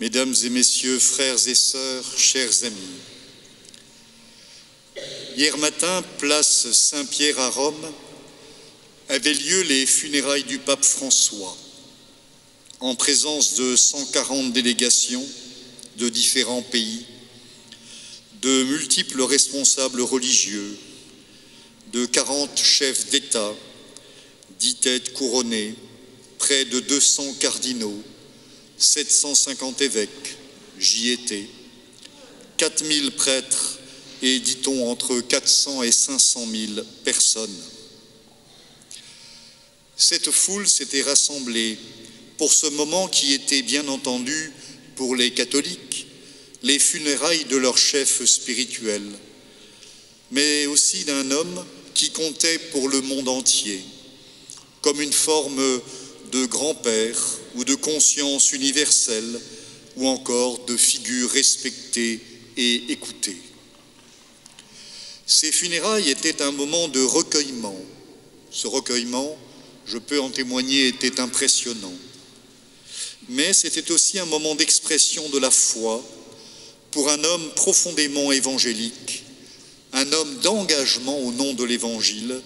Mesdames et messieurs, frères et sœurs, chers amis, hier matin, place Saint-Pierre à Rome, avaient lieu les funérailles du pape François, en présence de 140 délégations de différents pays, de multiples responsables religieux, de 40 chefs d'État, 10 têtes couronnées, près de 200 cardinaux, 750 évêques, j'y étais, 4000 prêtres et, dit-on, entre 400 et 500 000 personnes. Cette foule s'était rassemblée pour ce moment qui était bien entendu pour les catholiques, les funérailles de leur chef spirituel, mais aussi d'un homme qui comptait pour le monde entier, comme une forme de grand-père ou de conscience universelle, ou encore de figure respectée et écoutée. Ces funérailles étaient un moment de recueillement. Ce recueillement, je peux en témoigner, était impressionnant. Mais c'était aussi un moment d'expression de la foi pour un homme profondément évangélique, un homme d'engagement au nom de l'Évangile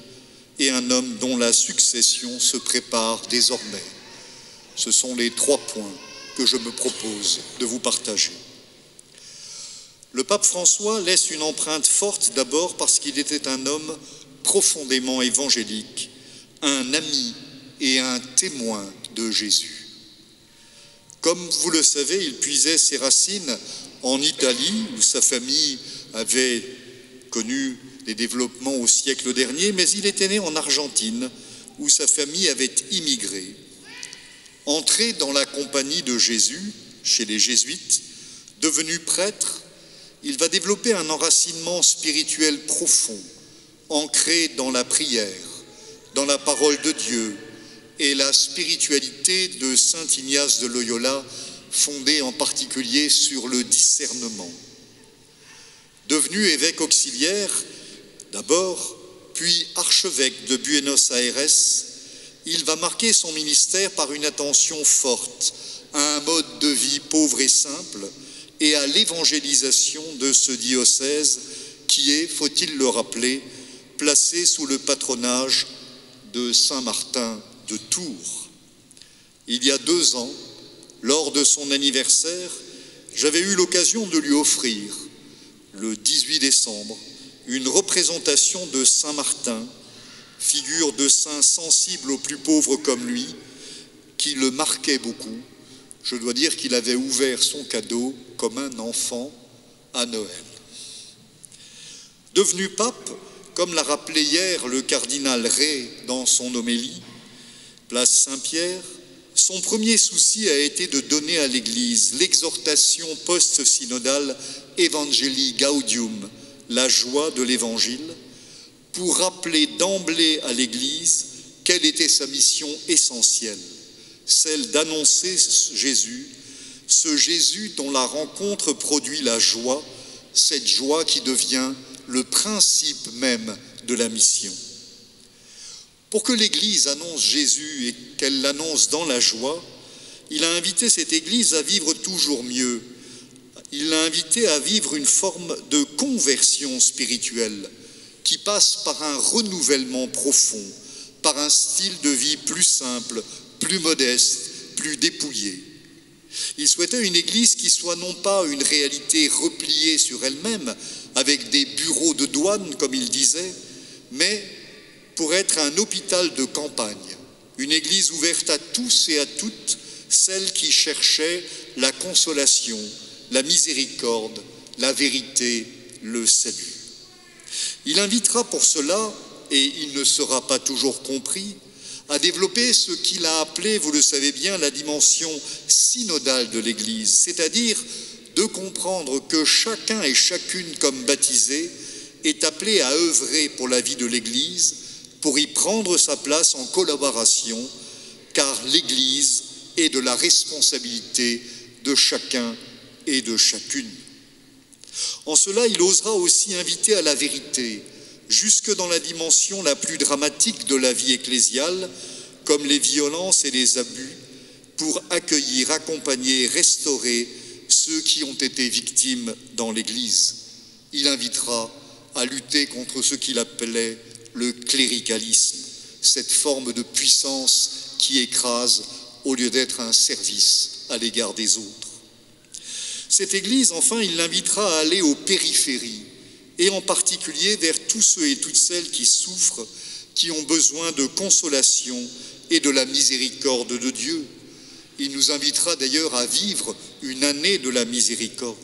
et un homme dont la succession se prépare désormais. Ce sont les 3 points que je me propose de vous partager. Le pape François laisse une empreinte forte d'abord parce qu'il était un homme profondément évangélique, un ami et un témoin de Jésus. Comme vous le savez, il puisait ses racines en Italie, où sa famille avait connu des développements au siècle dernier, mais il était né en Argentine, où sa famille avait immigré. Entré dans la compagnie de Jésus, chez les jésuites, devenu prêtre, il va développer un enracinement spirituel profond, ancré dans la prière, dans la parole de Dieu et la spiritualité de saint Ignace de Loyola, fondée en particulier sur le discernement. Devenu évêque auxiliaire, d'abord, puis archevêque de Buenos Aires, il va marquer son ministère par une attention forte à un mode de vie pauvre et simple et à l'évangélisation de ce diocèse qui est, faut-il le rappeler, placé sous le patronage de Saint Martin de Tours. Il y a 2 ans, lors de son anniversaire, j'avais eu l'occasion de lui offrir, le 18 décembre, une représentation de Saint Martin, figure de saint sensible aux plus pauvres comme lui, qui le marquait beaucoup. Je dois dire qu'il avait ouvert son cadeau comme un enfant à Noël. Devenu pape, comme l'a rappelé hier le cardinal Ray dans son homélie, place Saint-Pierre, son premier souci a été de donner à l'Église l'exhortation post-synodale Evangelii Gaudium, la joie de l'Évangile, pour rappeler d'emblée à l'Église quelle était sa mission essentielle, celle d'annoncer Jésus, ce Jésus dont la rencontre produit la joie, cette joie qui devient le principe même de la mission. Pour que l'Église annonce Jésus et qu'elle l'annonce dans la joie, il a invité cette Église à vivre toujours mieux. Il l'a invité à vivre une forme de conversion spirituelle qui passe par un renouvellement profond, par un style de vie plus simple, plus modeste, plus dépouillé. Il souhaitait une Église qui soit non pas une réalité repliée sur elle-même, avec des bureaux de douane, comme il disait, mais pour être un hôpital de campagne, une Église ouverte à tous et à toutes, celles qui cherchaient la consolation, la miséricorde, la vérité, le salut. Il invitera pour cela, et il ne sera pas toujours compris, à développer ce qu'il a appelé, vous le savez bien, la dimension synodale de l'Église, c'est-à-dire de comprendre que chacun et chacune comme baptisé est appelé à œuvrer pour la vie de l'Église, pour y prendre sa place en collaboration, car l'Église est de la responsabilité de chacun et de chacune. En cela, il osera aussi inviter à la vérité, jusque dans la dimension la plus dramatique de la vie ecclésiale, comme les violences et les abus, pour accueillir, accompagner, restaurer ceux qui ont été victimes dans l'Église. Il invitera à lutter contre ce qu'il appelait le cléricalisme, cette forme de puissance qui écrase au lieu d'être un service à l'égard des autres. Cette Église, enfin, il l'invitera à aller aux périphéries, et en particulier vers tous ceux et toutes celles qui souffrent, qui ont besoin de consolation et de la miséricorde de Dieu. Il nous invitera d'ailleurs à vivre une année de la miséricorde.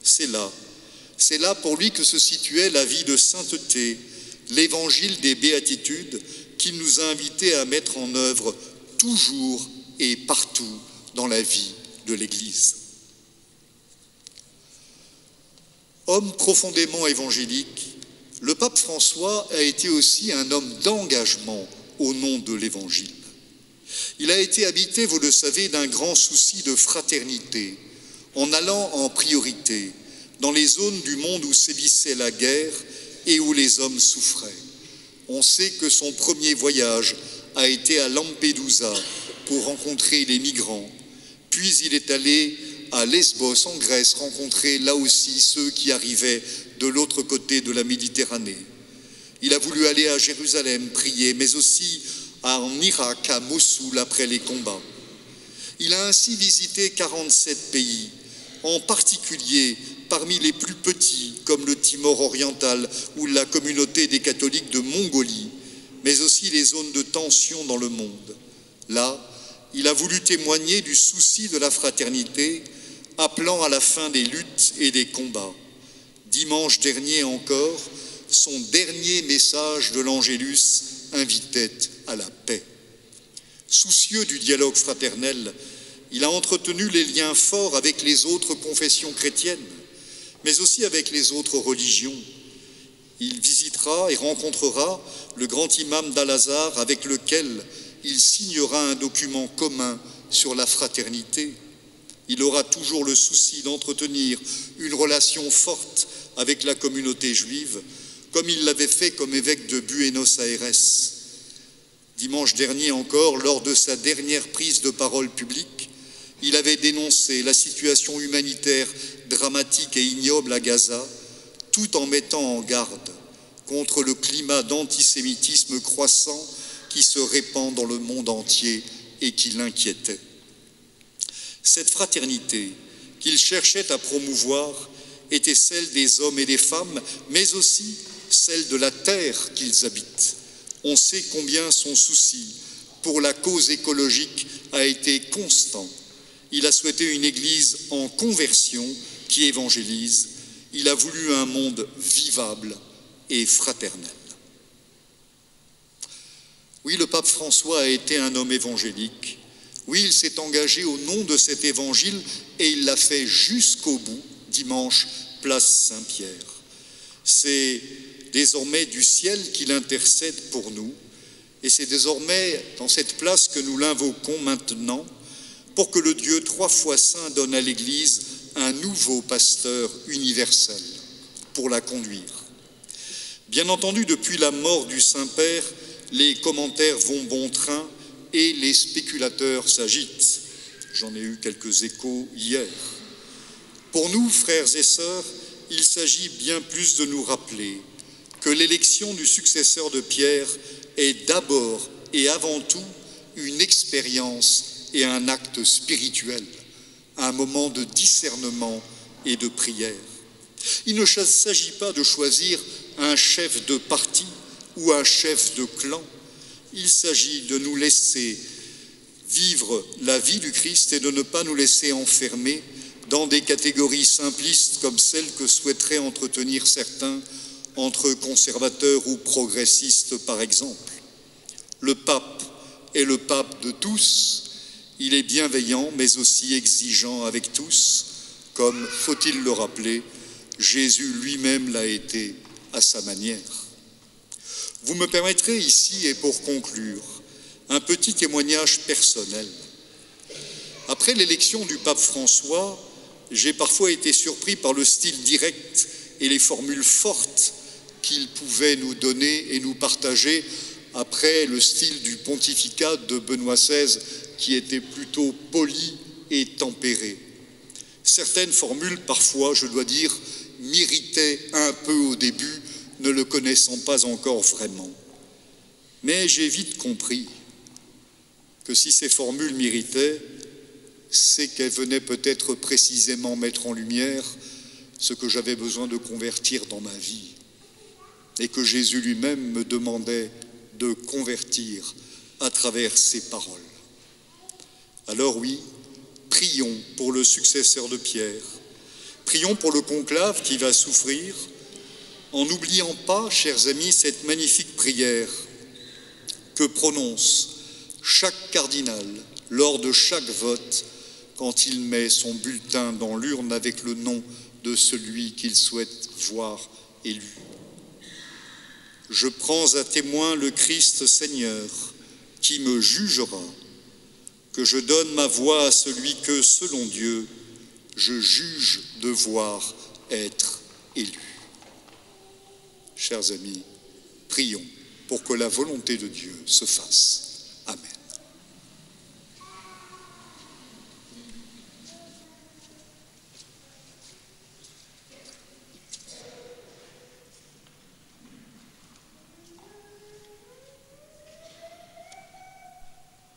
C'est là pour lui que se situait la vie de sainteté, l'évangile des béatitudes qu'il nous a invités à mettre en œuvre toujours et partout dans la vie de l'Église. Homme profondément évangélique, le pape François a été aussi un homme d'engagement au nom de l'Évangile. Il a été habité, vous le savez, d'un grand souci de fraternité, en allant en priorité dans les zones du monde où sévissait la guerre et où les hommes souffraient. On sait que son premier voyage a été à Lampedusa pour rencontrer les migrants, puis il est allé à Lesbos, en Grèce, rencontrer là aussi ceux qui arrivaient de l'autre côté de la Méditerranée. Il a voulu aller à Jérusalem prier, mais aussi en Irak, à Mossoul, après les combats. Il a ainsi visité 47 pays, en particulier parmi les plus petits, comme le Timor oriental ou la communauté des catholiques de Mongolie, mais aussi les zones de tension dans le monde. Là, il a voulu témoigner du souci de la fraternité, appelant à la fin des luttes et des combats. Dimanche dernier encore, son dernier message de l'Angélus invitait à la paix. Soucieux du dialogue fraternel, il a entretenu les liens forts avec les autres confessions chrétiennes, mais aussi avec les autres religions. Il visitera et rencontrera le grand imam d'Al-Azhar avec lequel il signera un document commun sur la fraternité. Il aura toujours le souci d'entretenir une relation forte avec la communauté juive, comme il l'avait fait comme évêque de Buenos Aires. Dimanche dernier encore, lors de sa dernière prise de parole publique, il avait dénoncé la situation humanitaire dramatique et ignoble à Gaza, tout en mettant en garde contre le climat d'antisémitisme croissant qui se répand dans le monde entier et qui l'inquiétait. Cette fraternité qu'il cherchait à promouvoir était celle des hommes et des femmes, mais aussi celle de la terre qu'ils habitent. On sait combien son souci pour la cause écologique a été constant. Il a souhaité une Église en conversion qui évangélise. Il a voulu un monde vivable et fraternel. Oui, le pape François a été un homme évangélique. Oui, il s'est engagé au nom de cet évangile et il l'a fait jusqu'au bout, dimanche, place Saint-Pierre. C'est désormais du ciel qu'il intercède pour nous et c'est désormais dans cette place que nous l'invoquons maintenant pour que le Dieu 3 fois saint donne à l'Église un nouveau pasteur universel pour la conduire. Bien entendu, depuis la mort du Saint-Père, les commentaires vont bon train et les spéculateurs s'agitent. J'en ai eu quelques échos hier. Pour nous, frères et sœurs, il s'agit bien plus de nous rappeler que l'élection du successeur de Pierre est d'abord et avant tout une expérience et un acte spirituel, un moment de discernement et de prière. Il ne s'agit pas de choisir un chef de parti ou un chef de clan. Il s'agit de nous laisser vivre la vie du Christ et de ne pas nous laisser enfermer dans des catégories simplistes comme celles que souhaiteraient entretenir certains entre conservateurs ou progressistes par exemple. Le pape est le pape de tous, il est bienveillant mais aussi exigeant avec tous, comme, faut-il le rappeler, Jésus lui-même l'a été à sa manière. Vous me permettrez ici, et pour conclure, un petit témoignage personnel. Après l'élection du pape François, j'ai parfois été surpris par le style direct et les formules fortes qu'il pouvait nous donner et nous partager après le style du pontificat de Benoît XVI qui était plutôt poli et tempéré. Certaines formules, parfois, je dois dire, m'irritaient un peu au début, ne le connaissant pas encore vraiment. Mais j'ai vite compris que si ces formules m'irritaient, c'est qu'elles venaient peut-être précisément mettre en lumière ce que j'avais besoin de convertir dans ma vie et que Jésus lui-même me demandait de convertir à travers ces paroles. Alors oui, prions pour le successeur de Pierre, prions pour le conclave qui va souffrir, en n'oubliant pas, chers amis, cette magnifique prière que prononce chaque cardinal lors de chaque vote quand il met son bulletin dans l'urne avec le nom de celui qu'il souhaite voir élu. Je prends à témoin le Christ Seigneur qui me jugera, que je donne ma voix à celui que, selon Dieu, je juge devoir être élu. Chers amis, prions pour que la volonté de Dieu se fasse.